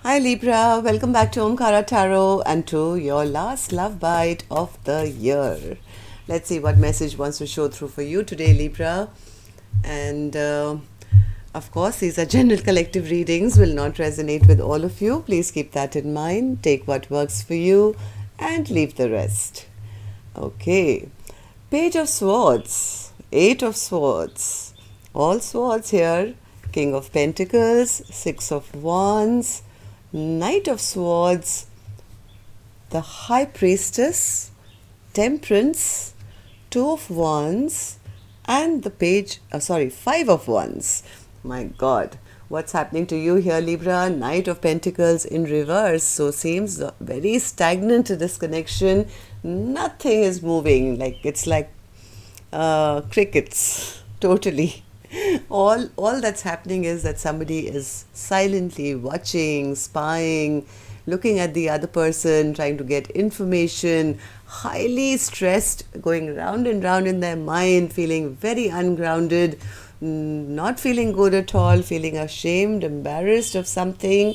Hi Libra, welcome back to Omkara Tarot and to your last love bite of the year. Let's see what message wants to show through for you today, Libra. And of course, these are general collective readings, will not resonate with all of you. Please keep that in mind. Take what works for you and leave the rest. Okay, Page of Swords, Eight of Swords, all swords here, King of Pentacles, Six of Wands, Knight of Swords, the High Priestess, Temperance, Two of Wands, and the Five of Wands. My God, what's happening to you here, Libra? Knight of Pentacles in reverse. So seems very stagnant, this connection. Nothing is moving. It's like crickets, totally. All that's happening is that somebody is silently watching, spying, looking at the other person, trying to get information, highly stressed, going round and round in their mind, feeling very ungrounded, not feeling good at all, feeling ashamed, embarrassed of something,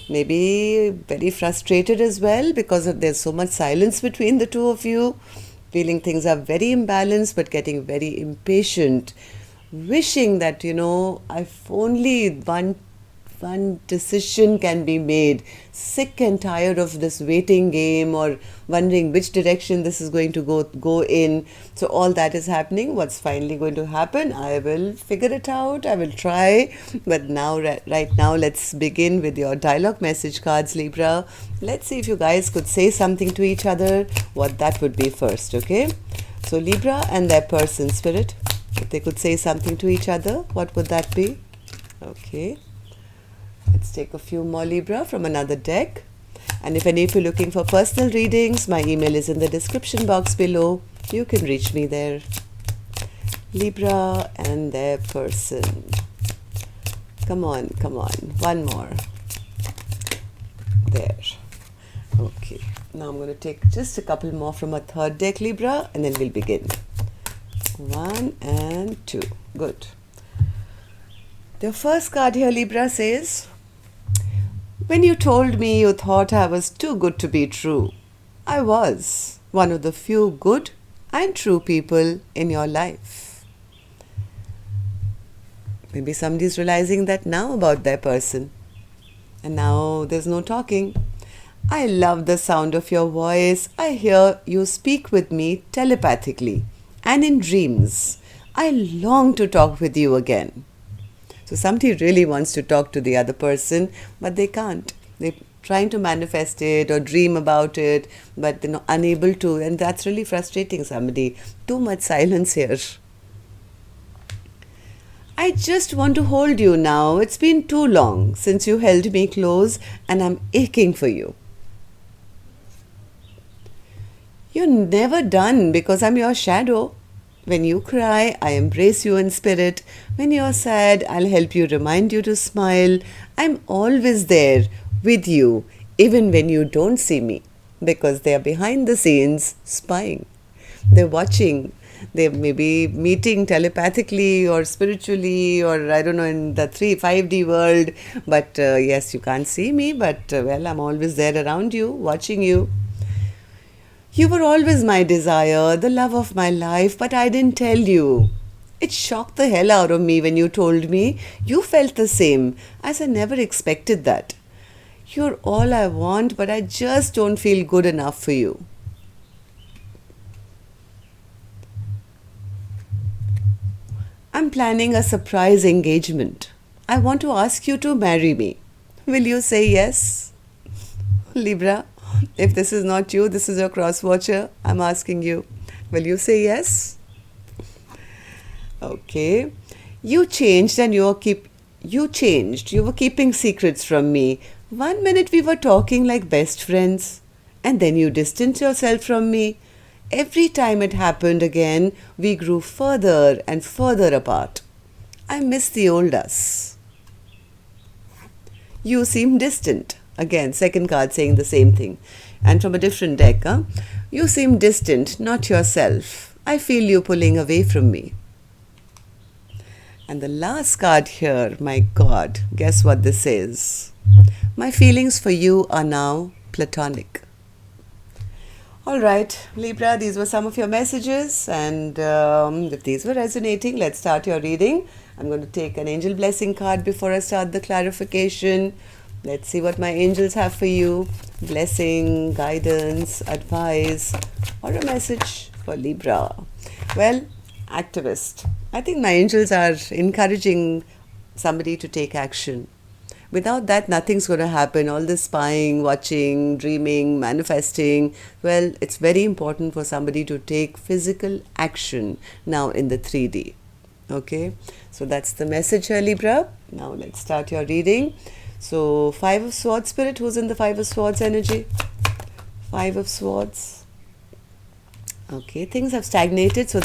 maybe very frustrated as well because there's so much silence between the two of you, feeling things are very imbalanced but getting very impatient, wishing that, if only one decision can be made, sick and tired of this waiting game or wondering which direction this is going to go in. So all that is happening. What's finally going to happen? I will figure it out. I will try. But now, right now, let's begin with your dialogue message cards, Libra. Let's see if you guys could say something to each other, what that would be first, okay? So Libra and their person, Spirit, if they could say something to each other, what would that be? Okay. Let's take a few more, Libra, from another deck. And if any of you are looking for personal readings, my email is in the description box below. You can reach me there. Libra and their person. Come on, come on. One more. There. Okay. Now I'm going to take just a couple more from a third deck, Libra, and then we'll begin. 1 and 2. Good. The first card here, Libra, says, when you told me you thought I was too good to be true, I was one of the few good and true people in your life. Maybe somebody's realizing that now about their person. And now there's no talking. I love the sound of your voice. I hear you speak with me telepathically and in dreams. I long to talk with you again. So somebody really wants to talk to the other person, but they can't. They're trying to manifest it or dream about it, but they're not unable to. And that's really frustrating somebody. Too much silence here. I just want to hold you now. It's been too long since you held me close and I'm aching for you. You're never done because I'm your shadow. When you cry, I embrace you in spirit. When you're sad, I'll help you, remind you to smile. I'm always there with you, even when you don't see me, because they're behind the scenes spying. They're watching. They may be meeting telepathically or spiritually or I don't know in the 5D world. But yes, you can't see me, but I'm always there around you, watching you. You were always my desire, the love of my life, but I didn't tell you. It shocked the hell out of me when you told me. You felt the same, as I never expected that. You're all I want, but I just don't feel good enough for you. I'm planning a surprise engagement. I want to ask you to marry me. Will you say yes? Libra, if this is not you, this is your cross watcher, I'm asking you, will you say yes? Okay. You changed and you were keeping secrets from me. 1 minute we were talking like best friends, and then you distanced yourself from me. Every time it happened again, we grew further and further apart. I miss the old us. You seem distant. Again, second card saying the same thing. And from a different deck, you seem distant, not yourself. I feel you pulling away from me. And the last card here, my God, guess what this is? My feelings for you are now platonic. All right, Libra, these were some of your messages, and if these were resonating, let's start your reading. I'm going to take an angel blessing card before I start the clarification. Let's see what my angels have for you. Blessing, guidance, advice, or a message for Libra. Well, activist. I think my angels are encouraging somebody to take action. Without that, nothing's going to happen. All this spying, watching, dreaming, manifesting. Well, it's very important for somebody to take physical action now in the 3D. Okay, so that's the message here, Libra. Now let's start your reading. So, Five of Swords, Spirit. Who's in the Five of Swords energy? Five of Swords. Okay, things have stagnated, so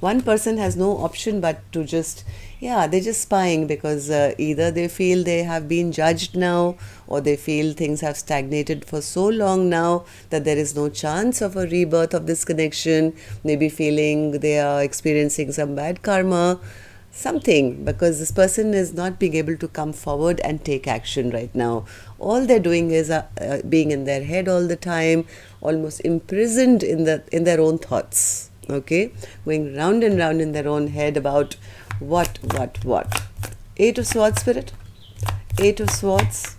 one person has no option but to just, they're just spying because either they feel they have been judged now, or they feel things have stagnated for so long now that there is no chance of a rebirth of this connection. Maybe feeling they are experiencing some bad karma, something, because this person is not being able to come forward and take action right now. All they're doing is being in their head all the time, almost imprisoned in their own thoughts. Okay, going round and round in their own head about what. Eight of Swords, Spirit. Eight of Swords.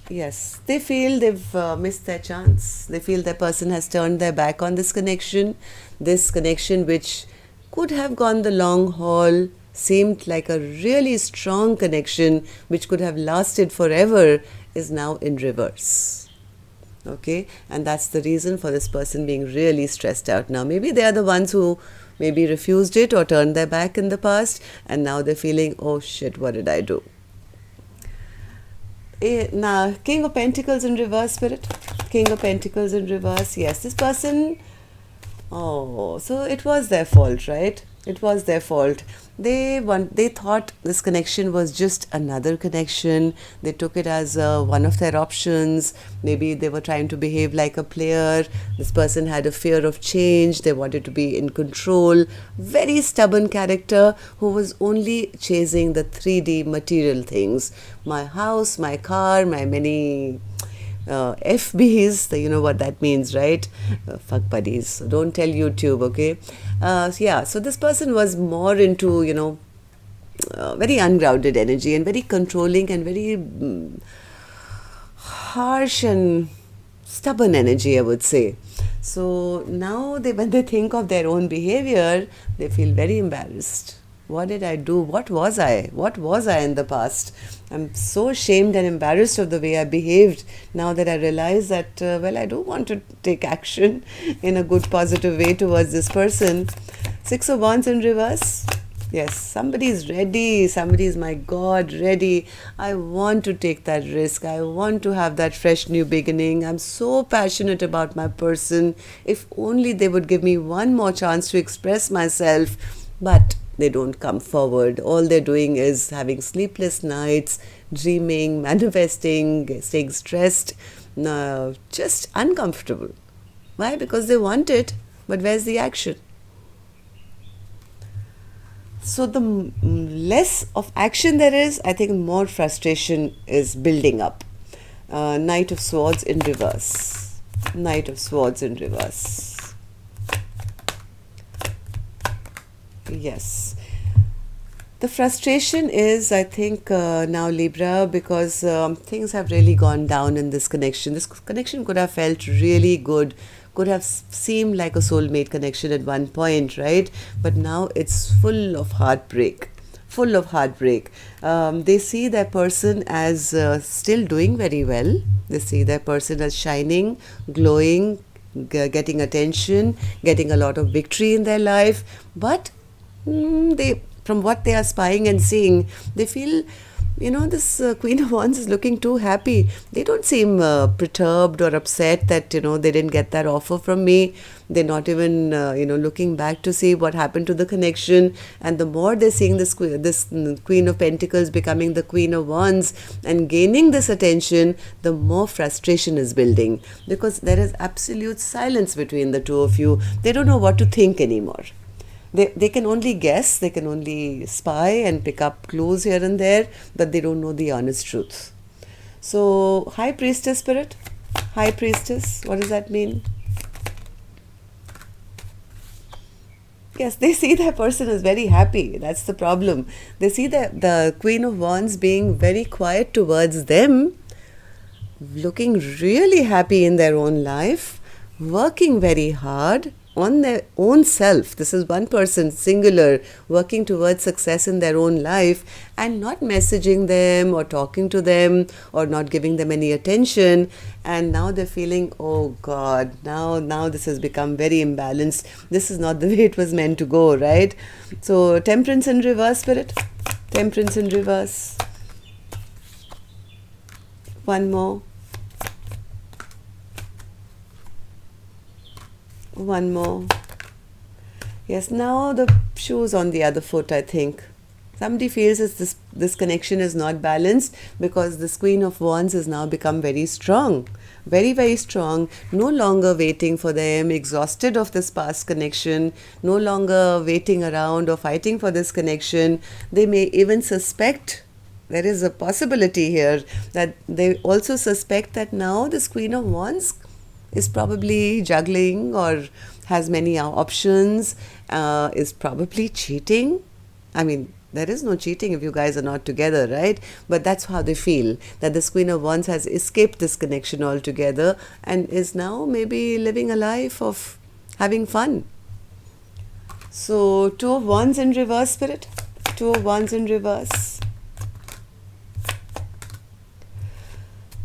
Yes, they feel they've missed their chance. They feel their person has turned their back on this connection which could have gone the long haul, seemed like a really strong connection which could have lasted forever, is now in reverse. Okay, and that's the reason for this person being really stressed out now. Maybe they are the ones who maybe refused it or turned their back in the past, and now they're feeling, oh shit, what did I do? Now, King of Pentacles in reverse, Spirit. King of Pentacles in reverse. Yes, this person, so it was their fault, right? It was their fault. They thought this connection was just another connection. They took it as one of their options. Maybe they were trying to behave like a player. This person had a fear of change. They wanted to be in control. Very stubborn character who was only chasing the 3D material things. My house, my car, my many FBs, you know what that means, right? Fuck buddies. So don't tell YouTube, okay? So this person was more into, very ungrounded energy and very controlling and very harsh and stubborn energy, I would say. So now when they think of their own behavior, they feel very embarrassed. What did I do? What was I? What was I in the past? I'm so ashamed and embarrassed of the way I behaved now that I realize that, I do want to take action in a good, positive way towards this person. Six of Wands in reverse. Yes, somebody is ready. Somebody is, my God, ready. I want to take that risk. I want to have that fresh new beginning. I'm so passionate about my person. If only they would give me one more chance to express myself. But they don't come forward. All they're doing is having sleepless nights, dreaming, manifesting, staying stressed, just uncomfortable. Why? Because they want it, but where's the action? So the less of action there is, I think more frustration is building up. Knight of Swords in reverse. Knight of Swords in reverse. Yes. The frustration is, I think, now Libra, because things have really gone down in this connection. This connection could have felt really good, could have seemed like a soulmate connection at one point, right? But now it's full of heartbreak. Full of heartbreak. They see their person as still doing very well. They see their person as shining, glowing, getting attention, getting a lot of victory in their life. But from what they are spying and seeing, they feel, this Queen of Wands is looking too happy. They don't seem perturbed or upset that, they didn't get that offer from me. They're not even, looking back to see what happened to the connection. And the more they're seeing this Queen of Pentacles becoming the Queen of Wands and gaining this attention, the more frustration is building, because there is absolute silence between the two of you. They don't know what to think anymore. They can only guess, they can only spy and pick up clues here and there, but they don't know the honest truth. So high priestess spirit, high priestess, what does that mean? Yes, they see that person is very happy. That's the problem. They see the Queen of Wands being very quiet towards them, looking really happy in their own life, working very hard on their own self. This is one person, singular, working towards success in their own life and not messaging them or talking to them or not giving them any attention. And now they're feeling, oh God, now this has become very imbalanced. This is not the way it was meant to go, right? So temperance in reverse, spirit. Temperance in reverse. One more. One more. Yes, now the shoe's on the other foot, I think. Somebody feels this connection is not balanced because this Queen of Wands has now become very strong. Very, very strong. No longer waiting for them, exhausted of this past connection. No longer waiting around or fighting for this connection. They may even suspect, there is a possibility here, that they also suspect that now this Queen of Wands is probably juggling or has many options, is probably cheating. I mean, there is no cheating if you guys are not together, right? But that's how they feel, that this Queen of Wands has escaped this connection altogether and is now maybe living a life of having fun. So, Two of Wands in reverse, spirit. Two of Wands in reverse.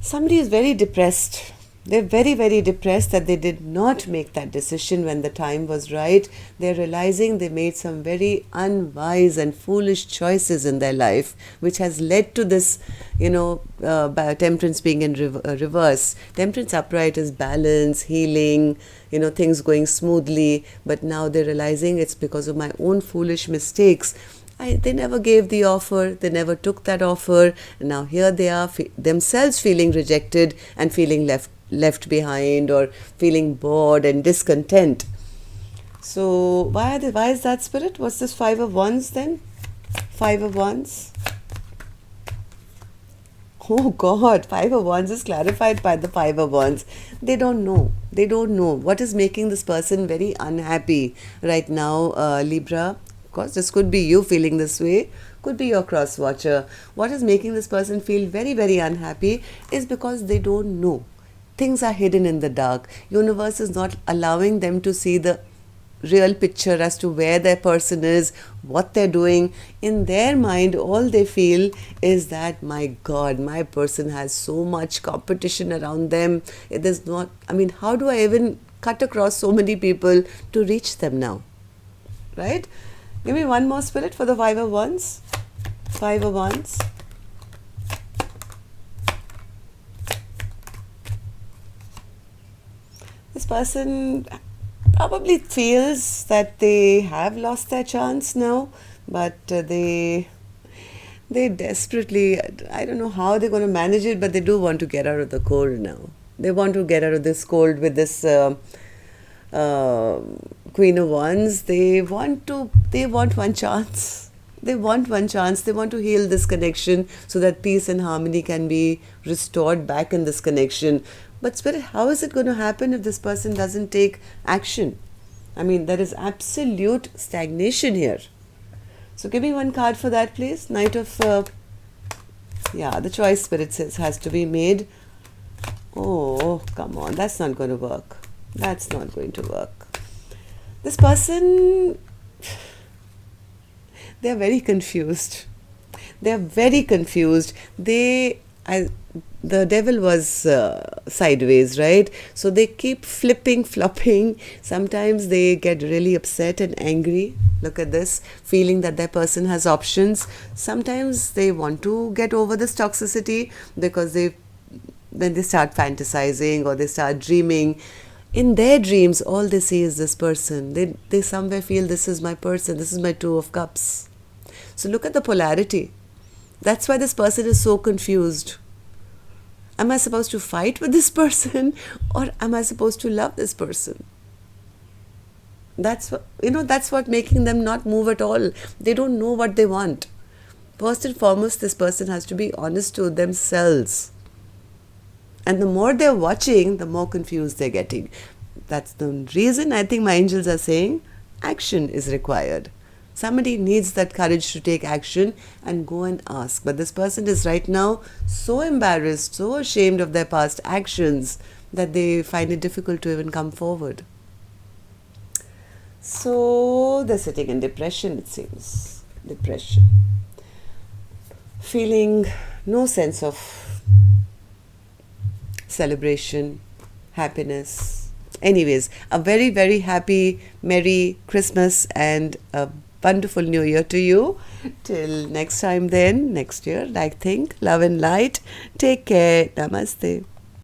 Somebody is very depressed. They're very, very depressed that they did not make that decision when the time was right. They're realizing they made some very unwise and foolish choices in their life, which has led to this, temperance being in reverse. Temperance upright is balance, healing, things going smoothly. But now they're realizing it's because of my own foolish mistakes. They never gave the offer, they never took that offer, and now here they are themselves feeling rejected and feeling left behind or feeling bored and discontent. So why is that, spirit? What's this Five of Wands then? Five of Wands. Oh God, Five of Wands is clarified by the Five of Wands. They don't know. They don't know what is making this person very unhappy right now, Libra. Of course, this could be you feeling this way. Could be your cross watcher. What is making this person feel very, very unhappy is because they don't know. Things are hidden in the dark. Universe is not allowing them to see the real picture as to where their person is, what they're doing. In their mind, all they feel is that, my God, my person has so much competition around them. It is not, how do I even cut across so many people to reach them now? Right? Give me one more, spirit, for the Five of Wands. Five of Wands. This person probably feels that they have lost their chance now, but they desperately, I don't know how they're going to manage it, but they do want to get out of the cold now. They want to get out of this cold with this Queen of Wands. They want one chance. They want one chance. They want to heal this connection so that peace and harmony can be restored back in this connection. But spirit, how is it going to happen if this person doesn't take action? There is absolute stagnation here. So give me one card for that, please. Knight of, the choice, spirit says, has to be made. Oh, come on. That's not going to work. That's not going to work. This person, they're very confused. They're very confused. The devil was sideways, right? So they keep flopping. Sometimes they get really upset and angry. Look at this, feeling that their person has options. Sometimes they want to get over this toxicity because then they start fantasizing or they start dreaming. In their dreams, all they see is this person. They somewhere feel, this is my person, this is my Two of Cups. So look at the polarity. That's why this person is so confused. Am I supposed to fight with this person or am I supposed to love this person? That's what making them not move at all. They don't know what they want. First and foremost, this person has to be honest to themselves. And the more they're watching, the more confused they're getting. That's the reason I think my angels are saying action is required. Somebody needs that courage to take action and go and ask. But this person is right now so embarrassed, so ashamed of their past actions that they find it difficult to even come forward. So they're sitting in depression, it seems. Depression. Feeling no sense of celebration, happiness. Anyways, a very, very happy, Merry Christmas and a wonderful New Year to you. Till next time then, next year, I think. Love and light. Take care. Namaste.